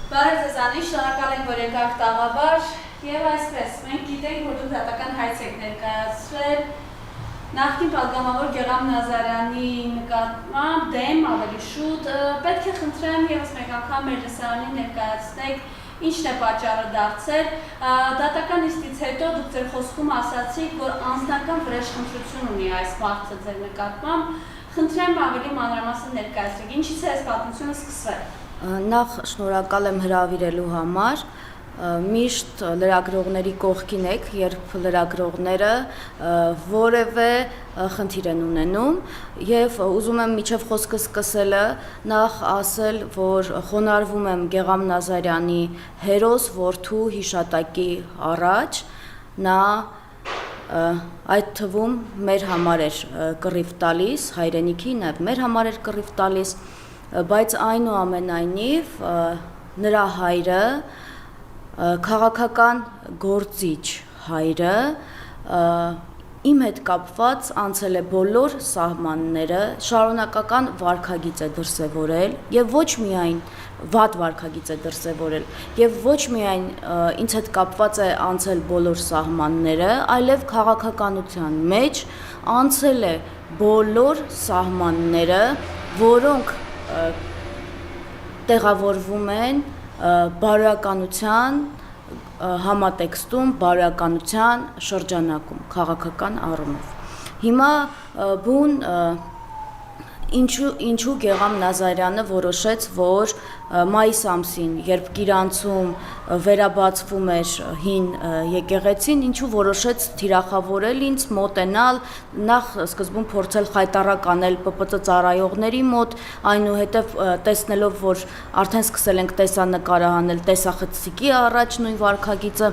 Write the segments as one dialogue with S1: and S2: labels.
S1: Բարև ձեզ անի, շնորհակալ ենք, որ եկաք տաղավար եւ այսպես մենք գիտենք, որ դուք դատական հայց եք ներկայացրել նախկին պատգամավոր Գեղամ Նազարյանի նկատմամբ դեմ ավելի շուտ պետք է խնդրեմ եւս մեկ անգամ մեր լսարանին ներկայացնեք ինչն է պատճառը դարձել դատական նիստից հետո դուք ձեր խոսքում ասացիք, որ անձնական վրեժխնդրություն ունի այս մարդը ձեր նկատմամբ խնդրեմ ավելի մանրամասն ներկայացրեք ինչից է այս պատմությունը սկսվել
S2: Նախ շնորհակալ եմ հրավիրելու համար միշտ լրագրողների կողքին եք, երբ լրագրողները որևէ խնդիր են ունենում եւ ուզում եմ միջև խոսքը սկսելը նախ ասել, որ խոնարհվում եմ Գեղամ Նազարյանի հերոս որդու հիշատակի առաջ նա այդ թվում մեր համար էր կռիվ տալիս հայրենիքի նաեւ մեր համար էր կռիվ տալիս բայց այնուամենայնիվ նրա հայրը քաղաքական գործիչ հայրը իմ հետ կապված անցել է բոլոր սահմանները շարունակական վարքագիծ է դրսևորել եւ ոչ միայն վատ վարքագիծ է դրսևորել եւ ոչ միայն ինձ հետ կապված է անցել բոլոր սահմանները այլև քաղաքականության մեջ անցել է բոլոր սահմանները որոնք տեղավորվում են բարոյականության համատեքստում, բարոյականության շրջանակում, քաղաքական առումով։ Հիմա բուն ինչու Գեղամ Նազարյանը որոշեց, որ մայիս ամսին, երբ Կիրանցում վերաբացվում էր հին եկեղեցին, ինչու որոշեց թիրախավորել ինձ, մոտենալ, նախ սկզբում փորձել խայտառակ անել ՊՊԾ ծառայողների մոտ, այնուհետև տեսնելով, որ արդեն սկսել ենք տեսանկարահանել տեսախցիկի առաջ նույն վարքագիծը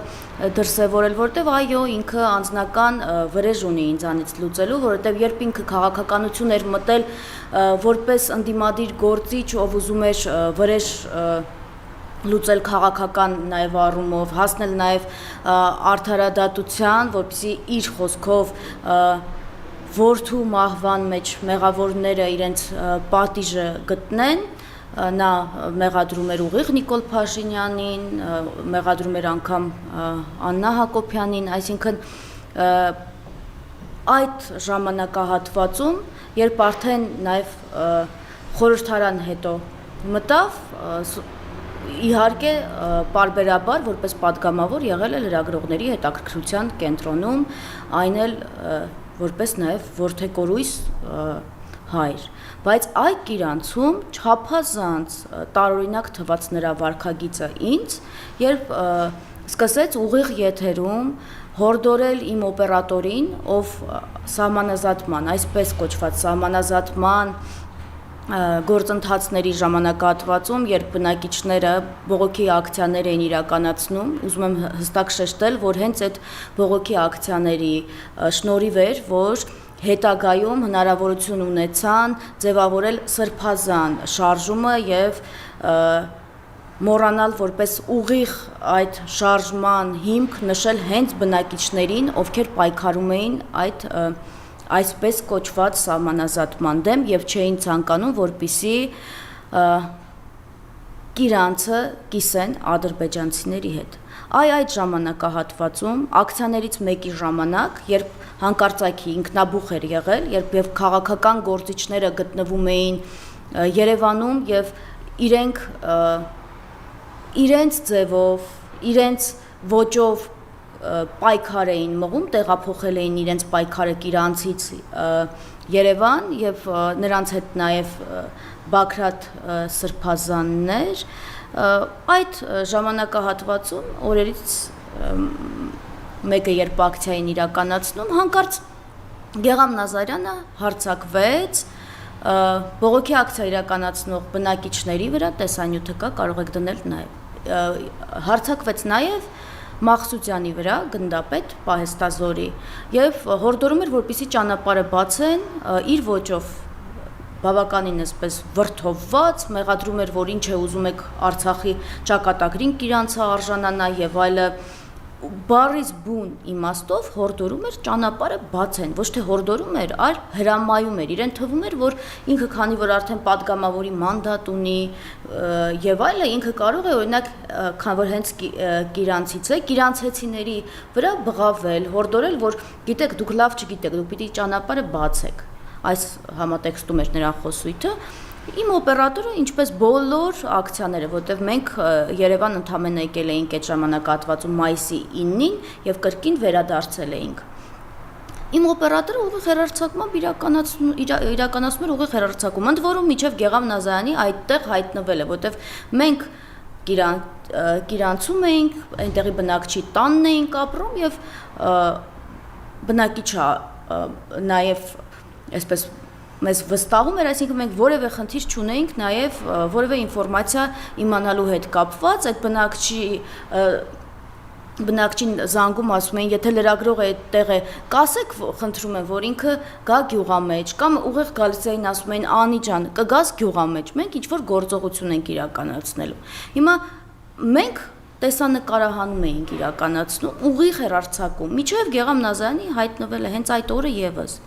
S2: դրսևորել, որտեվ այո, ինքը անձնական վրեժ ունի ինձանից լուծելու, որովհետև երբ ինքը քաղաքականություն էր մտել որպես ընդդիմադիր գործիչ, ով ուզում էր վրեժ լուծել քաղաքական նաև առումով, հասնել նաև արդարադատության, որպեսզի իր խոսքով որդու մահվան մեջ մեղավորները իրենց պատիժը գտնեն, նա մեղադրում էր ուղիղ Նիկոլ Փաշինյանին, մեղադրում էր անգամ Աննա Հակոբյանին, այսինքն այդ ժամանակահատվածում, երբ արդեն նաև խորհրդարան հետո մտավ, իհարկե պարբերաբար որպես պատգամավոր եղել է լրագրողների հետաքրքրության կենտրոնում, այն էլ որպես նաև որդեկորույս հայր, բայց այդ Կիրանցում չափազանց տարօրինակ թվաց նրա վարքագիծը ինձ, երբ սկսեց ուղիղ եթերում հորդորել իմ օպերատորին, ով սահմանազատման, այսպես կոչված սահմանազատման գործընթացների ժամանակահատվածում, երբ բնակիչները բողոքի ակցիաներ էին իրականացնում, ուզում եմ հստակ շեշտել, որ հենց այդ բողոքի ակցիաների շնորհիվ էր, որ հետագայում հնարավորություն ունեցան ձևավորել սրբազան շարժումը եւ մոռանալ որպես ուղիղ այդ շարժման հիմք նշել հենց բնակիչներին, ովքեր պայքարում էին այդ այսպես կոչված սահմանազատման դեմ եւ չէին ցանկանում, որպիսի Կիրանցը կիսեն ադրբեջանցիների հետ։ Այդ ժամանակահատվածում ակցիաներից մեկի ժամանակ, երբ հանկարծակի ինքնաբուխ էր եղել, երբ եւ քաղաքական գործիչները գտնվում էին Երևանում եւ իրենց ձևով, իրենց ոճով պայքար էին մղում, տեղափոխել էին իրենց պայքարը Կիրանցից Երևան եւ նրանց հետ նաեւ Բագրատ սրբազաններ այդ ժամանակահատվածում օրերից մեկը երբ ակցիային իրականացնում հանկարծ Գեղամ Նազարյանը հարձակվեց բողոքի ակցիա իրականացնող բնակիչների վրա տեսանյութը կա կարող եք դնել նաեւ հարձակվեց նաեւ Մախսուտյանի վրա գնդապետ Պահեստազորի եւ հորդորում էր որպեսզի ճանապարհը բացեն իր ոճով բավականին այսպես վրթովված մեղադրում էր որ ինչ է ուզում եք Արցախի ճակատագրին Կիրանցը արժանանա եւ այլը բառից բուն իմաստով հորդորում էր ճանապարհը բացեն, ոչ թե հորդորում էր, այլ հրամայում էր։ Իրեն թվում էր, որ ինքը քանի որ արդեն падգամավորի մանդատ ունի եւ այլը, ինքը կարող է օրինակ, քանի որ հենց Կիրանցից է, կիրանցեցիների վրա բղավել, հորդորել, որ գիտեք, դուք լավ չգիտեք, դուք պիտի ճանապարհը բացեք։ Այս համատեքստում էր նրա խոսույթը։ Իմ օպերատորը, ինչպես բոլոր ակցիաները, որտեղ մենք Երևան ընդամենը եկել էինք այդ ժամանակահատվածում մայիսի 9-ին եւ կրկին վերադարձել էինք։ Իմ օպերատորը ուղիղ հեռարձակումով իրականացնում էր ուղիղ հեռարձակում, ընդ որում միջև Գեղամ Նազարյանի այդտեղ հայտնվել է, որտեղ մենք Կիրանցում էինք, այնտեղի բնակչի տանն էինք ապրում եւ բնակիչը նաեւ այսպես մեզ վստահում էր, այսինքն մենք որևէ խնդիր չունեինք նաև որևէ ինֆորմացիա իմանալու հետ կապված, այդ բնակչին զանգում ասում էին, եթե լրագրողը այդտեղ է, կասեք, խնդրում եմ, որ ինքը գա գյուղամեջ, կամ ուղիղ գալիս էին ասում էին, Անի ջան, կգաս գյուղամեջ, մենք ինչ-որ գործողություն ենք իրականացնելու։ Հիմա մենք տեսանկարահանում էինք իրականացնում, ուղիղ հեռարձակում, միջև Գեղամ Նազարյանի հայտնվել է հենց այդ օրը եւս։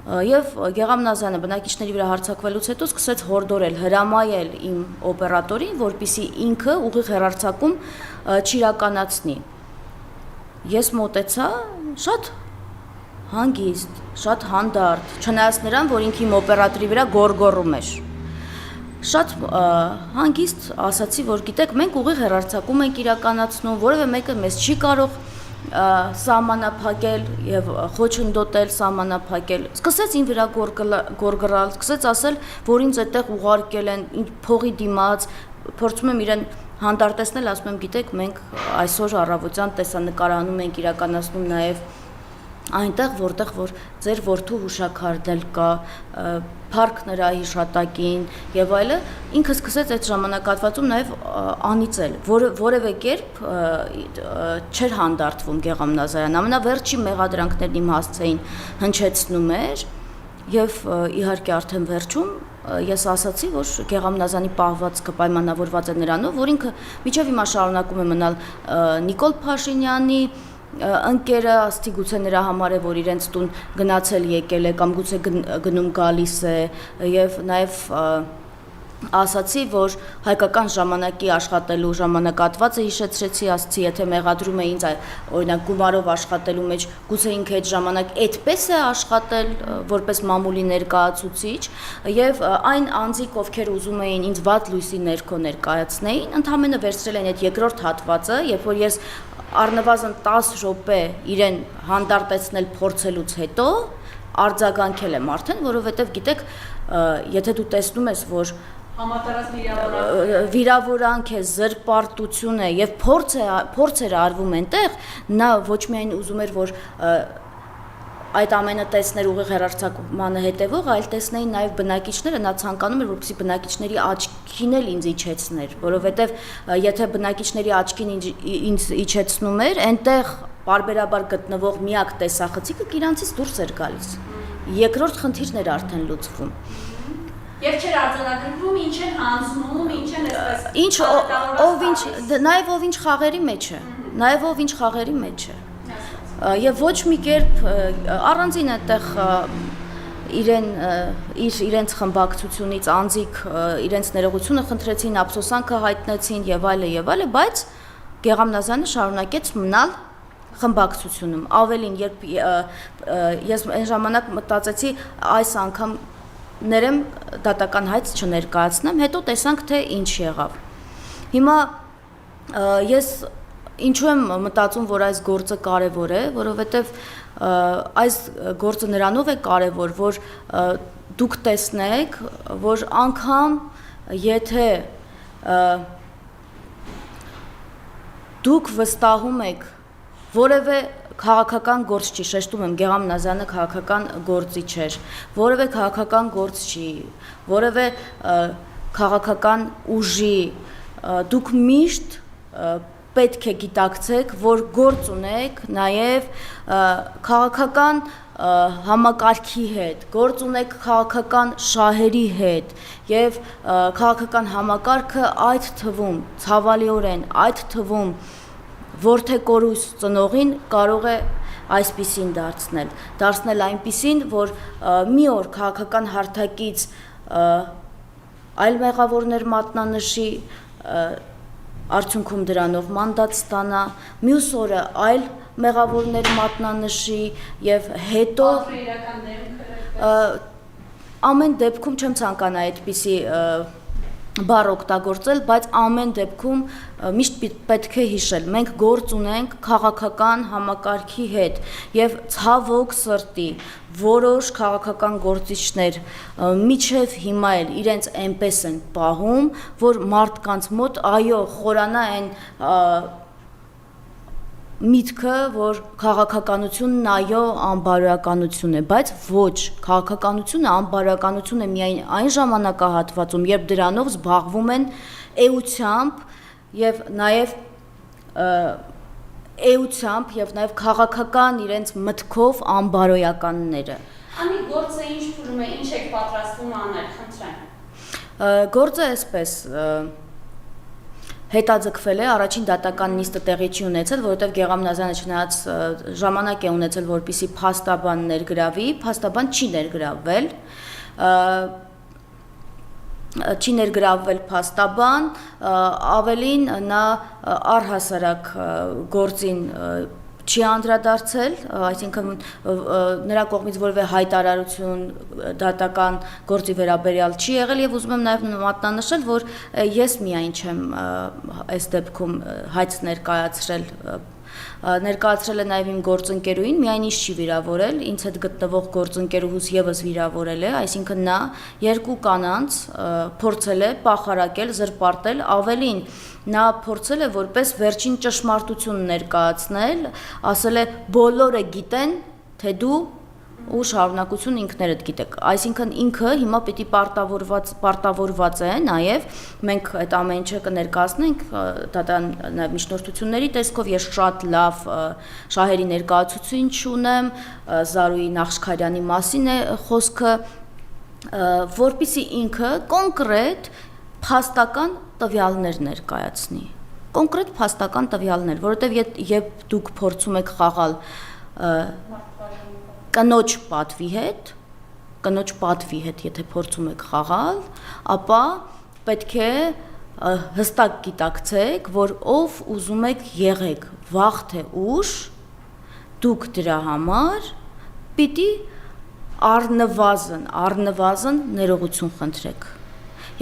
S2: Եվ Գեղամ Նազարյանը բնակիչների վրա հարձակվելուց հետո սկսեց հորդորել, հրամայել իմ օպերատորին, որպեսզի ինքը ուղիղ հեռարձակում չիրականացնի։ Ես մոտեցա շատ հանգիստ, շատ հանդարտ, չնայած նրան, որ ինքը իմ օպերատորի վրա գոռգոռում էր։ Շատ հանգիստ ասացի, որ գիտեք, մենք ուղիղ հեռարձակում ենք իրականացնում, որևէ մեկը մեզ չի կարող սահմանափակել եւ խոչընդոտել, սահմանափակել։ Սկսեց ին վրա գորգռալ, սկսեց ասել, որ ինձ այդտեղ ուղարկել են փողի դիմաց, փորձում եմ իրեն հանդարտեցնել, ասում եմ, գիտեք, մենք այսօր առավոտյան տեսանկարանում ենք իրականացնում նաեւ այնտեղ, որտեղ որ ձեր որդու հուշաքարն կա, փառք նրա հիշատակին եւ այլը, ինքը սկսեց այդ ժամանակահատվածում նաեւ անիծել, որևէ կերպ չէր հանդարտվում Գեղամ Նազարյան, ամենավերջի մեղադրանքներն իմ հասցեին հնչեցնում էր եւ իհարկե արդեն վերջում ես ասացի, որ Գեղամ Նազարյանի պահվածքը պայմանավորված է նրանով, որ ինքը միջև հիմա շարունակում է մնալ Նիկոլ Փաշինյանի ընկերը, աստի գուցե նրա համար է, որ իրենց տուն գնացել եկել է կամ գուցե գնում գալիս է եւ նաեւ ասացի, որ հայկական ժամանակի աշխատելու ժամանակահատվածը հիշեցրեցի, ասացի, եթե մեղադրում է ինձ օրինակ գումարով աշխատելու մեջ, գուցե ինքը այդ ժամանակ այդպես է աշխատել որպես մամուլի ներկայացուցիչ եւ այն անձիկ, ովքեր ուզում էին ինձ վատ լույսի ներքո ներկայացնեին, ընդհանրապես վերցրել են այդ երկրորդ հատվածը, երբ որ ես առնվազն 10 րոպե իրեն հանդարտեցնել փորձելուց հետո արձագանքել եմ արդեն, որովհետև գիտեք, եթե դու տեսնում ես, որ վիրավորանք է, զրպարտություն է եւ փորձեր արվում այնտեղ, նա ոչ միայն ուզում էր, որ այդ ամենը տեսներ ուղիղ հեռարձակմանը հետևող, այլ տեսնեին նաև բնակիչները, նա ցանկանում էր, որպեսզի բնակիչների աչքին էլ ինձ իջեցներ, որովհետև եթե բնակիչների աչքին ինձ իջեցնում էր, այնտեղ բարբերաբար գտնվող միակ տեսախցիկը Կիրանցից դուրս էր գալիս։ Երկրորդ խնդիրն էր արդեն լուծվում։
S1: Եվ չէր արձանագրվում, ինչ են հանձնում, ինչ են այսպես։
S2: Ինչ ով ինչ, նաև ով ինչ խաղերի մեջ է, նաև ով ինչ խաղերի մեջ է։ Եվ ոչ մի կերպ առանձին այդտեղ իրենց խմբակցությունից անձիկ իրենց ներողությունը խնդրեցին, ափսոսանքը հայտնեցին եւ այլը, բայց Գեղամ Նազարյանը շարունակեց մնալ խմբակցությունում։ Ավելին, երբ ես այն ժամանակ մտածեցի այս անգամ ներեմ դատական հայց չներկայացնեմ, հետո տեսանք թե ինչ եղավ։ Հիմա ես ինչու եմ մտածում, որ այս գործը կարևոր է, որովհետև այս գործը նրանով է կարևոր, որ դուք տեսնեք, որ անգամ եթե դուք վստահում եք որևէ քաղաքական գործ չի, շեշտում եմ, Գեղամ Նազարյանը քաղաքական գործի չէր, որևէ քաղաքական գործ չի, որևէ քաղաքական ուժի, դուք միշտ պետք է գիտակցեք, որ գործ ունեք նաև քաղաքական համակարգի հետ, գործ ունեք քաղաքական շահերի հետ եւ քաղաքական համակարգը այդ թվում ցավալիորեն այդ թվում որդեկորույս ծնողին կարող է այսպիսին դարձնել այնպիսին, որ մի օր քաղաքական հարթակից այլ մեղավորներ մատնանշի, արդյունքում դրանով մանդատ ստանա, մյուս օրը այլ մեղավորներ մատնանշի եւ հետո ամեն դեպքում չեմ ցանկանա այդպիսի բառ օգտագործել, բայց ամեն դեպքում միշտ պետք է հիշել, մենք գործ ունենք քաղաքական համակարգի հետ եւ ցավոք սրտի որոշ քաղաքական գործիչներ միջև հիմա էլ իրենց այնպես են պահում, որ մարդկանց մոտ այո խորանա այն միտքը, որ քաղաքականությունն այո անբարոյականություն է, բայց ոչ, քաղաքականությունը անբարոյականություն է միայն այն ժամանակահատվածում, երբ դրանով զբաղվում են էությամբ եւ նաեւ քաղաքական իրենց մտքով անբարոյականները։
S1: Անի գործը ինչ փուլում է, ինչ եք պատրաստվում անել, խնդրեմ։
S2: Գործը այսպես հետաձգվել է, առաջին դատական նիստը տեղի չի ունեցել, որովհետև Գեղամ Նազարյանը չնայած ժամանակ է ունեցել, որպեսզի փաստաբան ներգրավի, փաստաբան չի ներգրավվել փաստաբան, ավելին նա առհասարակ գործին չի անդրադարձել, այսինքն նրա կողմից որևէ հայտարարություն դատական գործի վերաբերյալ չի եղել եւ ուզում եմ նաեւ մատնանշել, որ ես միայն չեմ այս դեպքում հայց ներկայացրել է նաեւ իմ գործընկերուհին, միայն ինձ չի վիրավորել, ինձ հետ գտնվող գործընկերուհուս եւս վիրավորել է, այսինքն նա երկու կանանց փորձել է պախարակել, զրպարտել, ավելին նա փորձել է որպես վերջին ճշմարտություն ներկայացնել, ասել է բոլորը գիտեն, թե դու ու շարունակություն ինքներդ գիտեք, այսինքն ինքը հիմա պիտի պարտավորված է նաև մենք այդ ամեն ինչը կներկայացնենք դատան նաև միջնորդությունների տեսքով ես շատ լավ շահերի ներկայացուցիչ ունեմ Զարուհի Նախշքարյանի մասին է խոսքը որպեսզի ինքը կոնկրետ փաստական տվյալներ ներկայացնի կոնկրետ փաստական տվյալներ որովհետև երբ դուք փորձում եք խաղալ կնոջ պատվի հետ, եթե փորձում եք խաղալ, ապա պետք է հստակ գիտակցեք, որ ով ուզում եք եղեք, վաղ թե ուշ, դուք դրա համար պիտի առնվազն ներողություն խնդրեք։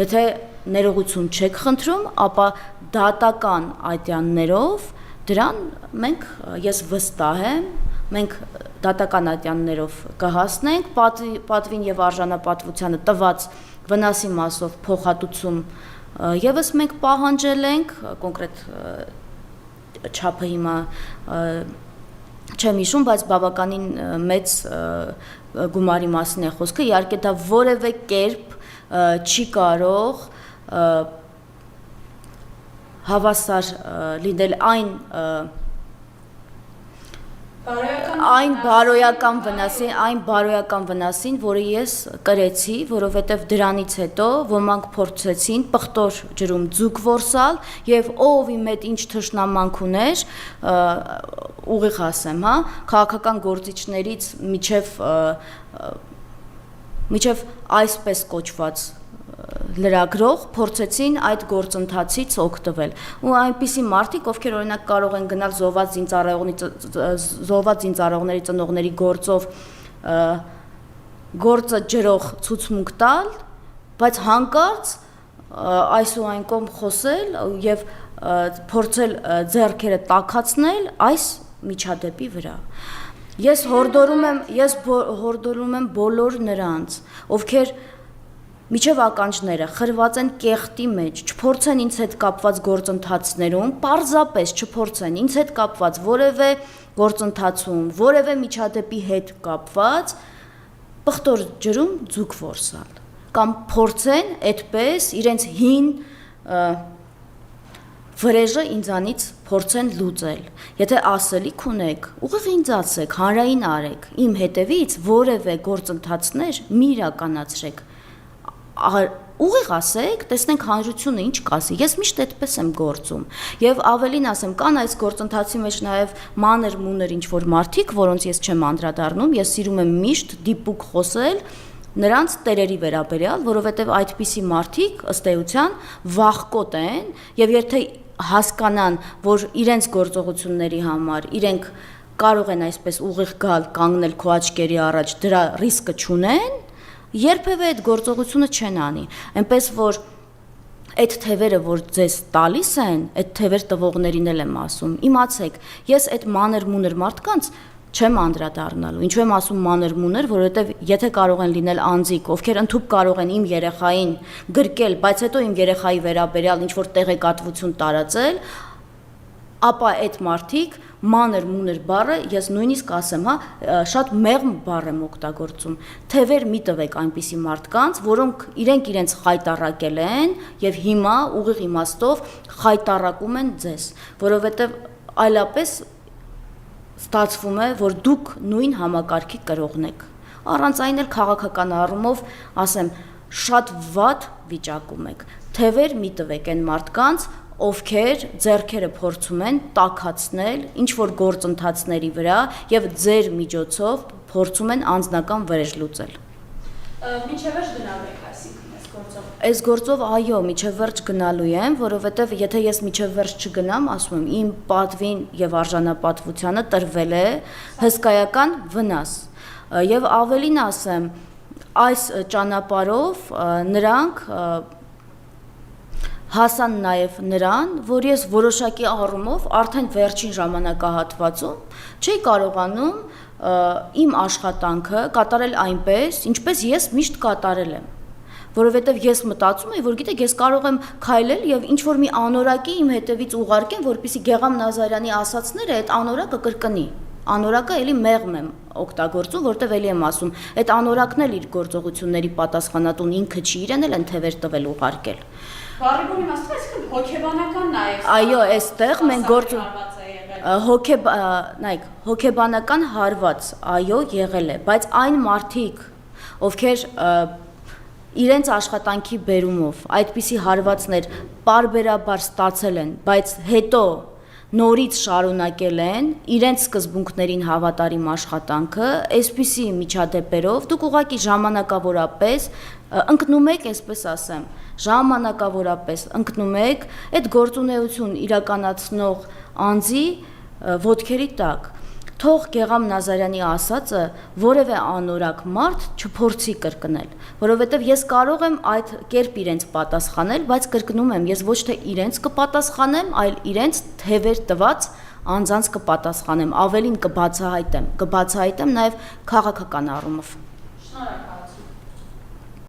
S2: Եթե ներողություն չեք խնդրում, ապա դատական ատյաններով դրան ես վստահ եմ, մենք դատական ատյաններով կհասնենք պատվին եւ արժանապատվությանը տված վնասի մասով փոխհատուցում եւս մենք պահանջել ենք կոնկրետ չափը հիմա չեմ հիշում, բայց բավականին մեծ գումարի մասին է խոսքը, իհարկե դա որևէ կերպ չի կարող հավասար լինել այն բարոյական վնասին, որը ես կրեցի, որովհետև դրանից հետո ոմանք փորձեցին պղտոր ջրում ձուկ որսալ եւ ով իմ հետ ինչ թշնամանք ուներ, ուղիղ ասեմ, հա, քաղաքական գործիչներից միջև այսպես կոչված լրագրող փորձեցին այդ գործընթացից օգտվել ու այնպիսի մարդիկ ովքեր օրինակ կարող են գնալ զոհված զինծառայողների ծնողների գործով գործը ջրող ցուցմունք տալ, բայց հանկարծ այս ու այն կողմ խոսել եւ փորձել ձեռքերը տաքացնել այս միջադեպի վրա։ Ես հորդորում եմ բոլոր նրանց, ովքեր միջև ականջները խրված են կեղտի մեջ, չփորձեն ինձ հետ կապված գործընթացներում, պարզապես չփորձեն ինձ հետ կապված որևէ գործընթացում, որևէ միջադեպի հետ կապված պղտոր ջրում ձուկ որսալ կամ փորձեն այդպես իրենց հին վրեժը ինձանից փորձեն լուծել։ Եթե ասելիք ունեք, ուղիղ ինձ ասեք, հանրային արեք, իմ հետևից որևէ գործընթացներ մի իրականացրեք։ ուղիղ ասեք, տեսնենք հանրությունը ինչ կասի։ Ես միշտ այդպես եմ գործում։ Եվ ավելին ասեմ, կան այս գործընթացի մեջ նաև մանր-մուներ ինչ-որ մարդիկ, որոնց ես չեմ անդրադառնում, ես սիրում եմ միշտ դիպուկ խոսել նրանց տերերի վերաբերյալ, որովհետև այդպիսի մարդիկ ըստ էության վախկոտ են եւ եթե հասկանան, որ իրենց գործողությունների համար իրենք կարող են այսպես ուղիղ գալ, կանգնել քո աչքերի առաջ, դրա ռիսկը չունեն, երբևէ այդ գործողությունը չեն անի։ Այնպես որ այդ թևերը, որ ձեզ տալիս են, այդ թևեր տվողներին էլ եմ ասում, իմացեք, ես այդ մանր-մուներ մարդկանց չեմ անդրադառնալու։ Ինչու եմ ասում մանր-մուներ, որովհետև եթե կարող են լինել անձիկ, ովքեր ընդհանուր կարող են իմ երեխային գրկել, բայց հետո իմ երեխայի վերաբերյալ ինչ-որ տեղեկատվություն տարածել, ապա այդ մարդիկ մանր-մուներ բառը ես նույնիսկ ասեմ, շատ մեղմ բառ եմ օգտագործում։ Թևեր մի տվեք այնպիսի մարդկանց, որոնք իրենք խայտառակել են եւ հիմա ուղիղ իմաստով խայտառակում են ձեզ, որովհետև այլապես ստացվում է, որ դուք նույն համակարգի կրողն եք։ Առանց այն էլ քաղաքական առումով, ասեմ, շատ վատ վիճակում եք։ Թևեր մի տվեք այն մարդկանց, ովքեր ձեռքերը փորձում են տաքացնել ինչ-որ գործընթացների վրա եւ ձեր միջոցով փորձում են անձնական վրեժ լուծել։
S1: Մինչև վերջ գնալու եք այսինքն այս գործով։
S2: Այս գործով այո, միջև վերջ գնալու եմ, որովհետև եթե ես միջև վերջ չգնամ, ասում եմ, իմ պատվին եւ արժանապատվությանը տրվել է հսկայական վնաս։ Եվ ավելին ասեմ, այս ճանապարհով նրանք հասան նաև նրան, որ ես որոշակի առումով արդեն վերջին ժամանակահատվածում չի կարողանում իմ աշխատանքը կատարել այնպես, ինչպես ես միշտ կատարել եմ, որովհետև ես մտածում եմ, որ գիտեք, ես կարող եմ քայլել եւ ինչ որ մի անորակի իմ հետևից ուղարկեմ, որպեսզի Գեգամ Նազարյանի ասածները այդ անորակը կրկնի։ Անորակը էլի մեղմ եմ օգտագործում, որտեվ էլի եմ ասում, այդ անորակն էլ իր գործողությունների պատասխանատուն ինքը չի, իրեն էլ են թևեր տվել ուղարկել։
S1: Բարիբուն իմաստով այսինքն հոգեբանական նաև։
S2: Այո, այստեղ մենք նայեք, հոգեբանական հարված, այո, եղել է, բայց այն մարդիկ, ովքեր իրենց աշխատանքի բերումով այդպիսի հարվածներ պարբերաբար ստացել են, բայց հետո նորից շարունակել են իրենց սկզբունքներին հավատարիմ աշխատանքը, այսպիսի միջադեպերով դուք ուղղակի ժամանակավորապես ընկնում եք, այսպես ասեմ, ժամանակավորապես ընկնում եք այդ գործունեություն իրականացնող անձի ոտքերի տակ։ Թող Գեգամ Նազարյանի ասածը որևէ անորակ մարդ չփորձի կրկնել, որովհետև ես կարող եմ այդ կերպ իրենց պատասխանել, բայց կրկնում եմ, ես ոչ թե իրենց կպատասխանեմ, այլ իրենց թևեր տված անձանց կպատասխանեմ, ավելին կբացահայտեմ նաև քաղաքական առումով։
S1: Շնորհակալ